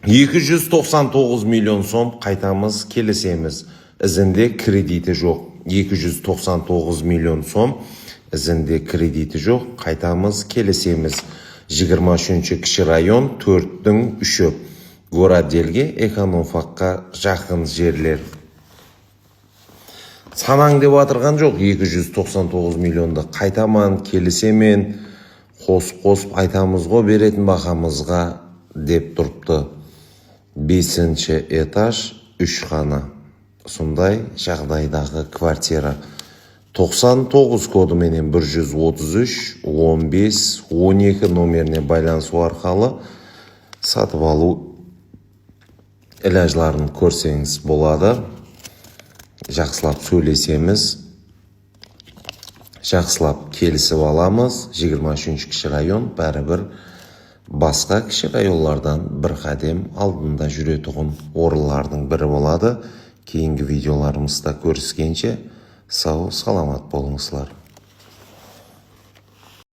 299 миллион сом қайтамыз келісеміз. Ізінде кредиті жоқ. 299 миллион сом ізінде кредиті жоқ. Қайтамыз келісеміз. 23-ші кіші район 4-дің 3-і. Гораделге экономфаққа жақын жерлер. Санаң деп атырған жоқ. 299 миллионды қайтаман келісемен қосып айтамыз ғой беретін бақамызға деп тұрыпты. 5-ші этаж 3 қана. Сондай жағдайдағы квартира. 99 коды менен 133 15 12 номеріне байланысу арқалы сатып алу илажларын көрсеңіз болады. Жақсылап сөйлесеміз, жақсылап келісіп аламыз. 23-ші кіші район бәрібір басқа кіші районлардан бір қадем алдында жүретұғын орынлардың бірі болады. Кейінгі видеоларымызда көріскенше сау саламат болыңызлар.